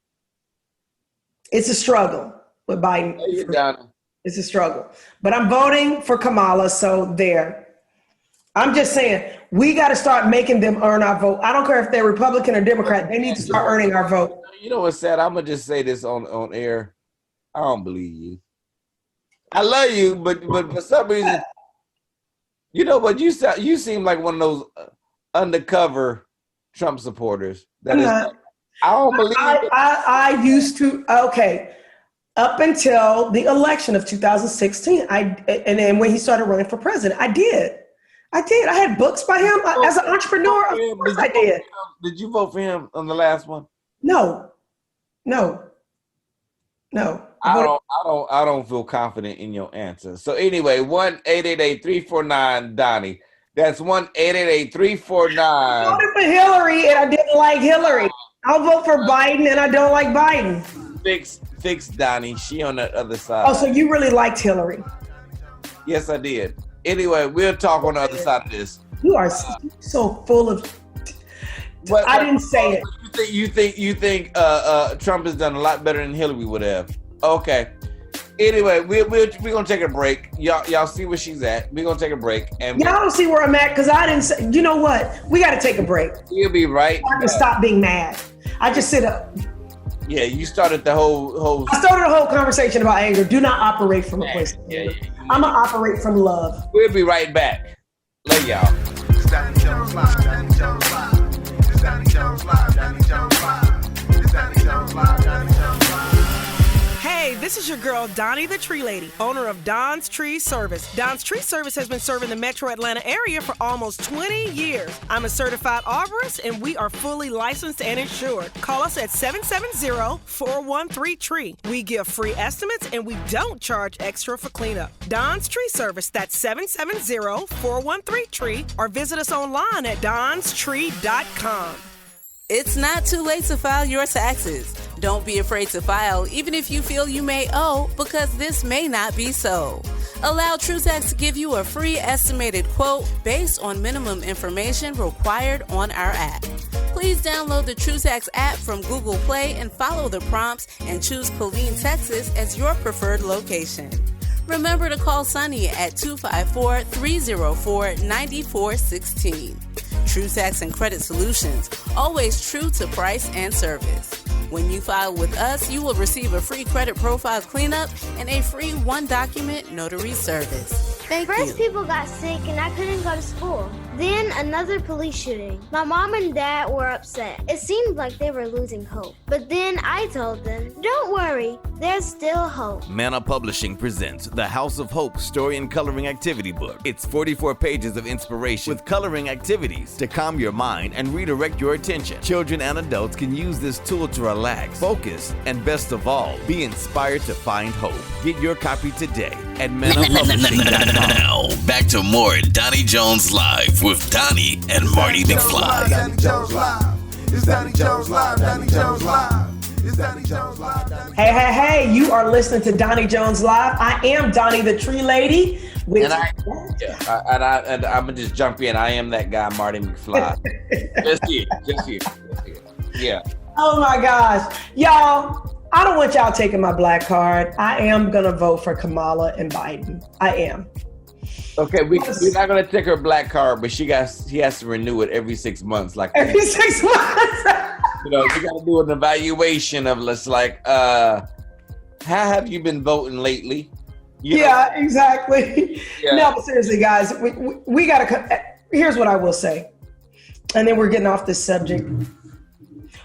It's a struggle with Biden. I love you, Donnie. It's a struggle. But I'm voting for Kamala, so there. I'm just saying, we got to start making them earn our vote. I don't care if they're Republican or Democrat. They need to start earning our vote. You know what's sad? I'm going to just say this on air. I don't believe you. I love you, but for some reason, but you seem like one of those undercover Trump supporters. I don't believe it. I used to, okay, up until the election of 2016, and then when he started running for president, I did. I had books by him as an entrepreneur. Of course I did. Did you vote for him on the last one? No. I don't feel confident in your answer. So anyway, 1-888-349-Donnie. That's 1-888-349. I voted for Hillary and I didn't like Hillary. I'll vote for Biden and I don't like Biden. Fix Donnie. She on the other side. Oh, so you really liked Hillary? Yes, I did. Anyway, we'll talk on the other side of this. You are so full of. I didn't say it. You think Trump has done a lot better than Hillary would have? Okay. Anyway, we're gonna take a break. Y'all see where she's at. We're gonna take a break, and y'all don't see where I'm at because I didn't say. You know what? We got to take a break. You'll be right. I can stop being mad. I just sit up. Yeah, you started the whole. I started a whole conversation about anger. Do not operate from a place of anger. I'm gonna operate from love. We'll be right back. Love y'all. It's Donnie Jones Live. Donnie Jones Live. It's Donnie Jones Live. Donnie Jones Live. It's Donnie Jones Live. Donnie Jones Live. Hey, this is your girl, Donnie the Tree Lady, owner of Don's Tree Service. Don's Tree Service has been serving the metro Atlanta area for almost 20 years. I'm a certified arborist, and we are fully licensed and insured. Call us at 770-413-TREE. We give free estimates, and we don't charge extra for cleanup. Don's Tree Service, that's 770-413-TREE, or visit us online at donstree.com. It's not too late to file your taxes. Don't be afraid to file, even if you feel you may owe, because this may not be so. Allow TrueTax to give you a free estimated quote based on minimum information required on our app. Please download the TrueTax app from Google Play and follow the prompts and choose Killeen, Texas as your preferred location. Remember to call Sunny at 254-304-9416. TrueTax and Credit Solutions, always true to price and service. When you file with us, you will receive a free credit profile cleanup and a free one-document notary service. Thank you. First, people got sick and I couldn't go to school. Then another police shooting. My mom and dad were upset. It seemed like they were losing hope. But then I told them, don't worry, there's still hope. Manna Publishing presents the House of Hope Story and Coloring Activity Book. It's 44 pages of inspiration with coloring activities to calm your mind and redirect your attention. Children and adults can use this tool to relax, focus, and best of all, be inspired to find hope. Get your copy today at mannapublishing.com. Now, back to more Donnie Jones Live with Donnie and Mardy Mcfly. Donnie Jones Live. It's Donnie Jones Live. Donnie Jones Live. It's Donnie Jones Live. Hey, you are listening to Donnie Jones Live. I am Donnie the Tree Lady. And I'm gonna just jump in. I am that guy, Mardy Mcfly. just here. Yeah. Oh my gosh. Y'all, I don't want y'all taking my black card. I am gonna vote for Kamala and Biden. I am. Okay, we're not gonna take her black card, but she has to renew it every 6 months. Like every 6 months. You gotta do an evaluation of how have you been voting lately? Exactly. Yeah. No, but seriously, guys, we gotta. Here's what I will say, and then we're getting off this subject.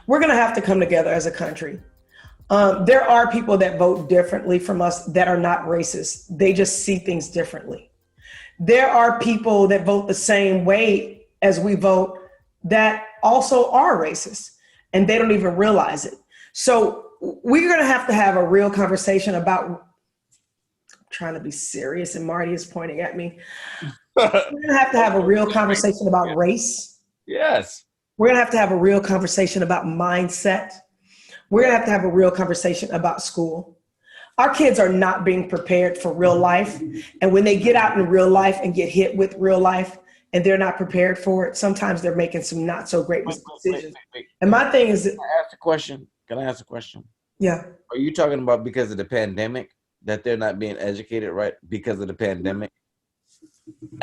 We're gonna have to come together as a country. There are people that vote differently from us that are not racist. They just see things differently. There are people that vote the same way as we vote that also are racist, and they don't even realize it. So we're going to have a real conversation about, I'm trying to be serious, and Marty is pointing at me. We're going to have a real conversation about race. Yes. We're going to have a real conversation about mindset. We're going to have a real conversation about school. Our kids are not being prepared for real life. And when they get out in real life and get hit with real life and they're not prepared for it, sometimes they're making some not so great decisions. Wait. And my thing is, Can I ask a question? Yeah. Are you talking about because of the pandemic that they're not being educated right because of the pandemic?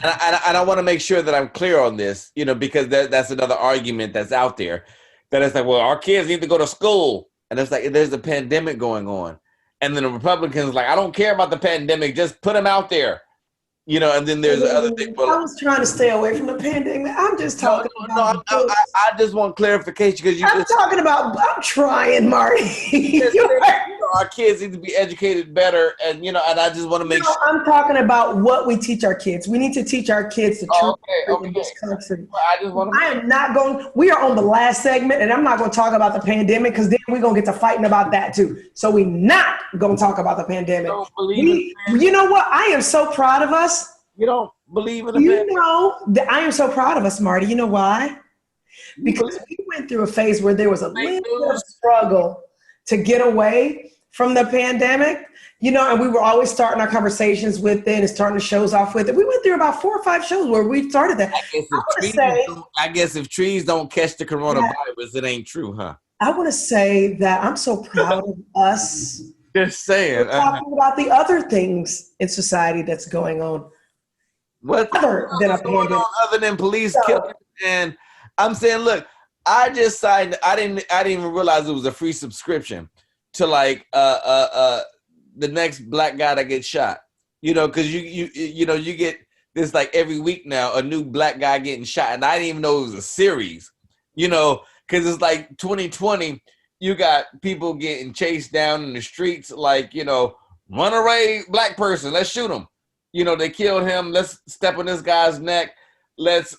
And I want to make sure that I'm clear on this, because that's another argument that's out there that it's like, well, our kids need to go to school. And it's like, there's a pandemic going on. And then the Republicans like, I don't care about the pandemic. Just put them out there. And then there's other things. I was trying to stay away from the pandemic. I'm just talking about. I just want clarification because I'm trying, Marty. Our kids need to be educated better, and and I just want to make sure. I'm talking about what we teach our kids. We need to teach our kids the truth in this country. I am not going. We are on the last segment, and I'm not going to talk about the pandemic because then we're going to get to fighting about that too. So we're not going to talk about the pandemic. You know what? I am so proud of us. You don't believe in the pandemic? I am so proud of us, Marty. You know why? Because we went through a phase where there was a little bit of struggle to get away from the pandemic, and we were always starting our conversations with it and starting the shows off with it. We went through about 4 or 5 shows where we started that. I guess if trees don't catch the coronavirus, it ain't true, huh? I want to say that I'm so proud of us. Just saying. We're talking about the other things in society that's going on. What's going on other than police killing? And I'm saying, look, I just signed. I didn't even realize it was a free subscription to the next black guy that gets shot. Because you get this like every week now a new black guy getting shot, and I didn't even know it was a series. Because it's like 2020. You got people getting chased down in the streets, like run away, black person, let's shoot him. They killed him. Let's step on this guy's neck. Let's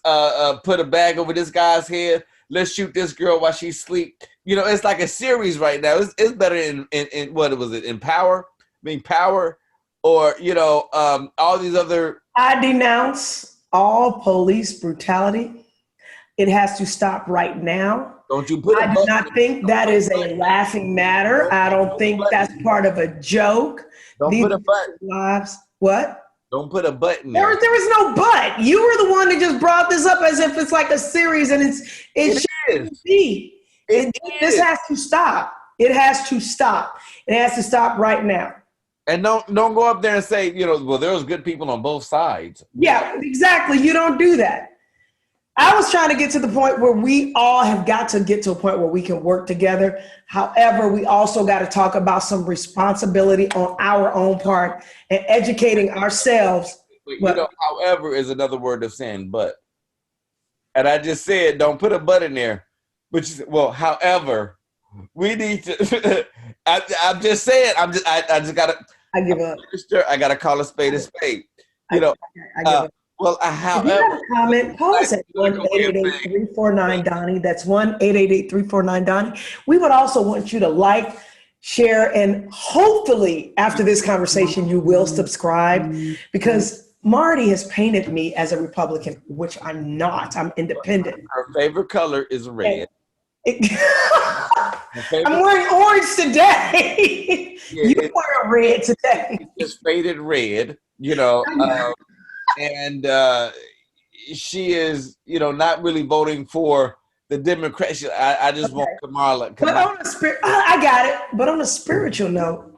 put a bag over this guy's head. Let's shoot this girl while she's asleep. It's like a series right now. It's better in what was it? In Power, or all these other. I denounce all police brutality. It has to stop right now. Don't you put? I do not think that is a laughing matter. I don't think that's part of a joke. Don't put a button. Lives. What? Don't put a button there. There was no but. You were the one that just brought this up as if it's like a series, and it shouldn't be. This has to stop. It has to stop. It has to stop right now. And don't go up there and say, well, there was good people on both sides. Yeah, exactly. You don't do that. I was trying to get to the point where we all have got to get to a point where we can work together. However, we also got to talk about some responsibility on our own part and educating ourselves. However is another word of saying but. And I just said, don't put a but in there. But you said, well, however, we need to. I'm just saying. I just gotta. I give up. I gotta call a spade a spade. You know. I give up. Well, If you however, have a comment, call us at 1-888-349-DONNIE. That's 1-888-349-DONNIE. We would also want you to like, share, and hopefully after this conversation, you will subscribe, because Marty has painted me as a Republican, which I'm not. I'm independent. her favorite color is red. I'm wearing orange today. You're wearing red today. It's faded red, you know. And she is, you know, not really voting for the Democrats. I just want Kamala. But on a I got it. But on a spiritual note,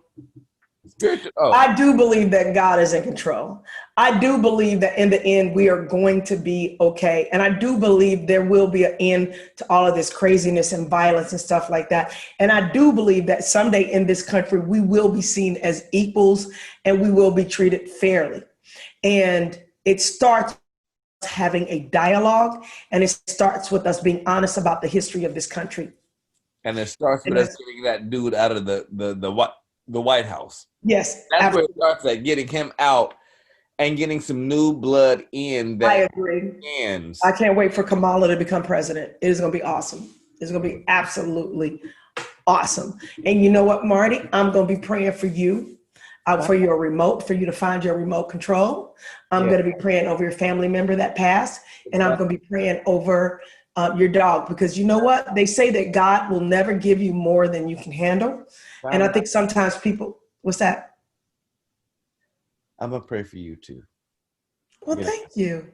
I do believe that God is in control. I do believe that in the end, we are going to be okay. And I do believe there will be an end to all of this craziness and violence and stuff like that. And I do believe that someday in this country, we will be seen as equals and we will be treated fairly. And it starts having a dialogue, and it starts with us being honest about the history of this country. And it starts with us getting that dude out of the White House. Yes, that's absolutely. where it starts, at getting him out and getting some new blood in. That I agree. ends. I can't wait for Kamala to become president. It is going to be awesome. It's going to be absolutely awesome. And you know what, Marty? I'm going to be praying for you. For your remote, for you to find your remote control. I'm going to be praying over your family member that passed, and I'm going to be praying over your dog, because you know what? They say that God will never give you more than you can handle. And I think sometimes people, what's that? I'm going to pray for you too. Well, thank you.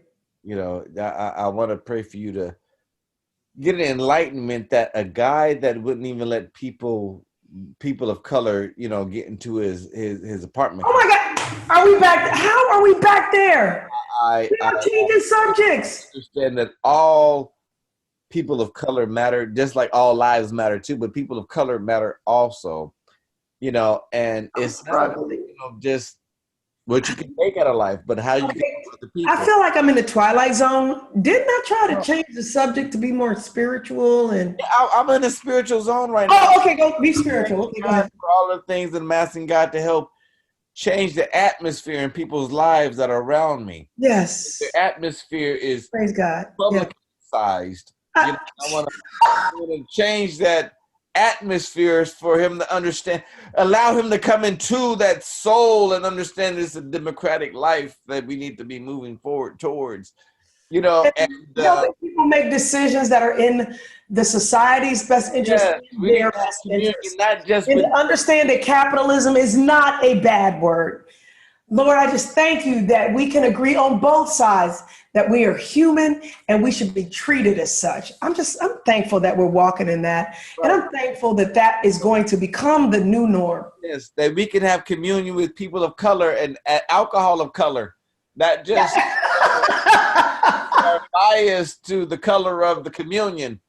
You know, I want to pray for you to get an enlightenment that a guy that wouldn't even let people of color, you know, get into his apartment. Oh my God, are we back? How are we back there? We are changing subjects. Understand that all people of color matter, just like all lives matter too, but people of color matter also, you know, and it's not, you know, just what you can make out of life, but how you can with the people. I feel like I'm in the Twilight Zone. Didn't I try to change the subject to be more spiritual? And I'm in the spiritual zone right now. Oh, okay, go be spiritual. Okay, go ahead. For all the things that I'm asking God to help change the atmosphere in people's lives that are around me. Yes. The atmosphere is praise God. Publicized. You know, I want to change that atmosphere for him to understand, allow him to come into that soul and understand this is a democratic life that we need to be moving forward towards, you know. And helping people make decisions that are in the society's best interest, their best interest. Not just and to understand that capitalism is not a bad word. Lord, I just thank you that we can agree on both sides, that we are human and we should be treated as such. I'm thankful that we're walking in that. Right. And I'm thankful that that is going to become the new norm. Yes, that we can have communion with people of color and alcohol of color, not just are biased to the color of the communion,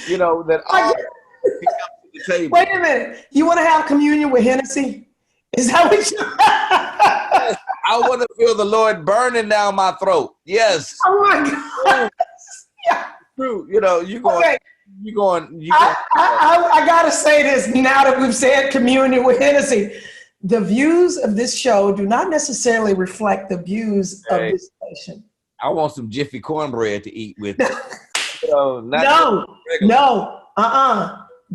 you know, that all come to the table. Wait a minute. You want to have communion with Hennessy? Is that what you Yes, I want to feel the Lord burning down my throat. Yes. Oh my God. Yeah. True. You know, I gotta say this now that we've said communion with Hennessy. The views of this show do not necessarily reflect the views of this station. I want some Jiffy cornbread to eat with.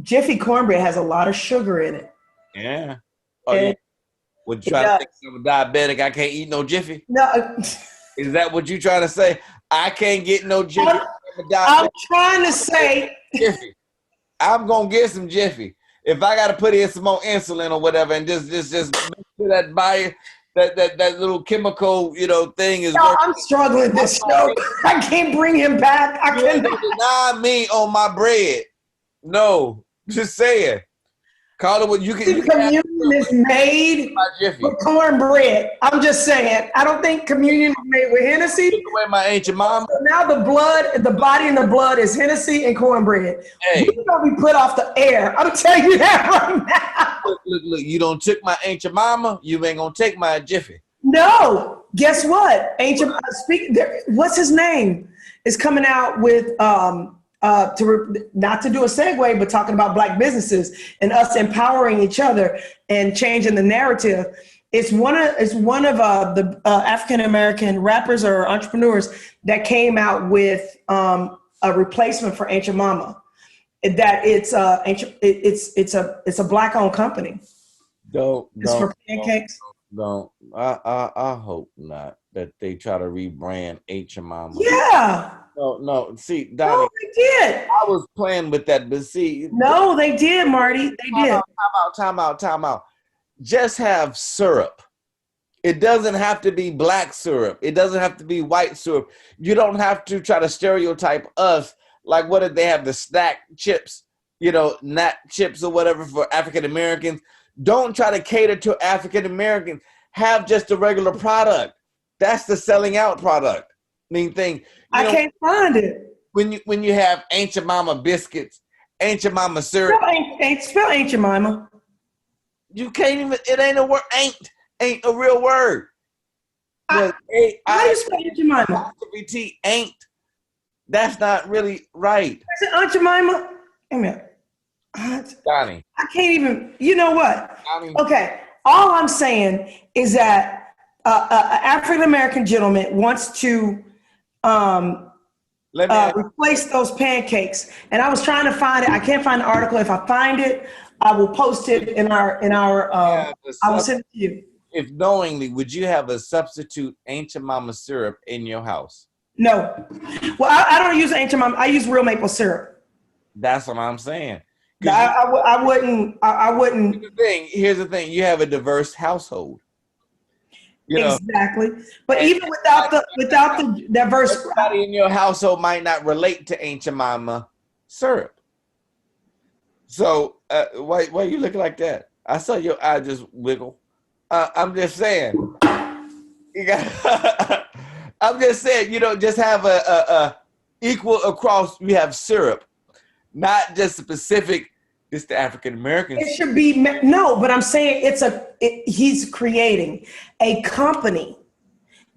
Jiffy cornbread has a lot of sugar in it. Yeah. Would you try to think I'm diabetic? I can't eat no Jiffy? No. Is that what you trying to say? I can't get no Jiffy. I'm trying to say Jiffy. I'm gonna get some Jiffy. If I gotta put in some more insulin or whatever, and just make sure that little chemical, you know, thing is. No, I'm struggling this show. I can't bring him back. I can't deny me on my bread. No, just saying. Call it what you can. Communion is made with cornbread. I'm just saying. I don't think communion is made with Hennessy. Took away my ancient mom. So now the body and the blood is Hennessy and cornbread. Hey. You're gonna be put off the air. I'm telling you that right now. Look, you don't took my ancient mama, you ain't gonna take my Jiffy. No, Guess what? What's his name? Is coming out with not to do a segue, but talking about Black businesses and us empowering each other and changing the narrative. It's one of the African American rappers or entrepreneurs that came out with a replacement for Ancient Mama. That it's a Black owned company. It's for pancakes. I hope not that they try to rebrand Ancient Mama. Yeah. No. See, Donnie. No, they did. I was playing with that, but see. No, they did, Marty. They did. Time out. Just have syrup. It doesn't have to be black syrup. It doesn't have to be white syrup. You don't have to try to stereotype us. Like, what if they have the snack chips, nut chips or whatever for African Americans? Don't try to cater to African Americans. Have just a regular product. That's the selling out product. Thing. I can't find it. When you have Ancient Mama biscuits, Ancient Mama syrup. Spell Ancient Mama. You can't even. It ain't a word. Ain't a real word. How do you spell Ancient Mama? Ain't. That's not really right. Is it Aunt Jemima? Wait a minute. Donnie. I can't even. You know what? Donnie. Okay. All I'm saying is that an African American gentleman wants to replace those pancakes, and I was trying to find it. I can't find the article. If I find it, I will post it in our. I will send it to you. If knowingly, would you have a substitute Ancient Mama syrup in your house? No. Well, I don't use Ancient Mama. I use real maple syrup. That's what I'm saying. I wouldn't. Here's the thing. You have a diverse household. Exactly. But even without the diverse, everybody in your household might not relate to Ancient Mama syrup. So why you looking like that? I saw your eye just wiggle. I'm just saying. I'm just saying. Just have a equal across. You have syrup, not just specific. It's the African Americans. It should be no, but I'm saying he's creating a company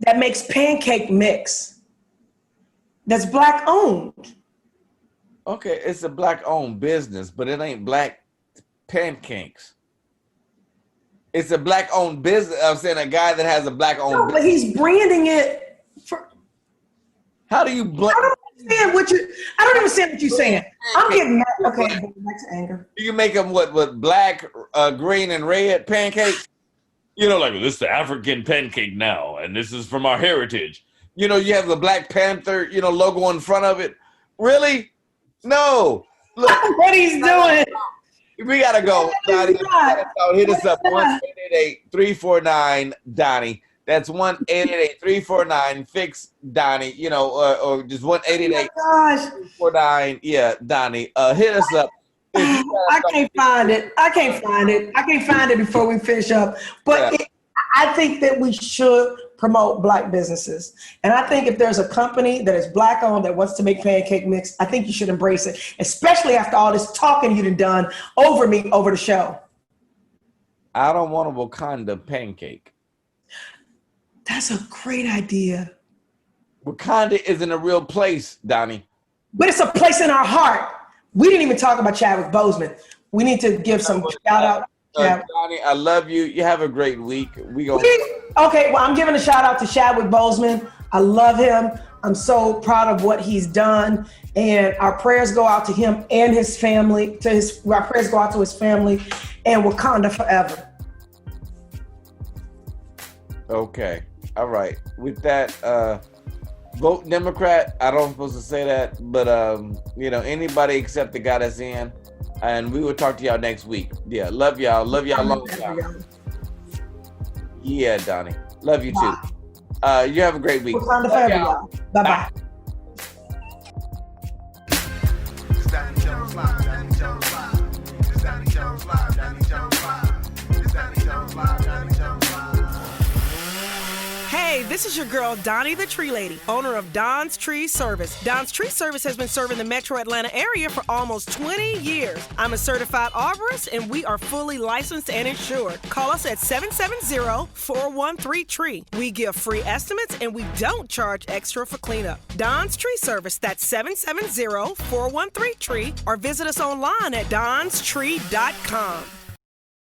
that makes pancake mix that's Black owned. Okay, it's a Black owned business, but it ain't Black pancakes. It's a Black owned business. I'm saying a guy that has a Black owned business. But he's branding it for. How do you blend? I don't understand what you're saying. I'm getting mad. Okay, back to anger. You can make them with black, green, and red pancakes. Like this is the African pancake now, and this is from our heritage. You have the Black Panther, logo in front of it. Really? No. Look, what he's doing. We gotta go, Donnie. Hit us up 1-888-349 Donnie. That's 1-888-349-FIX Donnie, or just 1-888-349, Donnie. Hit us up. I can't find it. I can't find it before we finish up. But I think that we should promote Black businesses. And I think if there's a company that is Black owned that wants to make pancake mix, I think you should embrace it, especially after all this talking you've done over me over the show. I don't want a Wakanda pancake. That's a great idea. Wakanda isn't a real place, Donnie. But it's a place in our heart. We didn't even talk about Chadwick Boseman. We need to give some shout out. Donnie, I love you. You have a great week. Okay, well, I'm giving a shout out to Chadwick Boseman. I love him. I'm so proud of what he's done. And our prayers go out to him and his family. Our prayers go out to his family and Wakanda forever. Okay. All right. With that, vote Democrat. I don't supposed to say that, but anybody except the guy that's in. And we will talk to y'all next week. Yeah, love y'all. Love y'all long time. Yeah, Donnie. Love you too. You have a great week. Bye bye. It's Donnie Jones Live. Donnie Jones Live. It's Donnie Jones Live. Donnie Jones Live. It's Donnie Jones Live. Donnie Jones Live. Hey, this This is your girl, Donnie the Tree Lady, owner of Don's Tree Service. Don's Tree Service has been serving the metro Atlanta area for almost 20 years. I'm a certified arborist, and we are fully licensed and insured. Call us at 770-413-TREE. We give free estimates, and we don't charge extra for cleanup. Don's Tree Service, that's 770-413-TREE, or visit us online at donstree.com.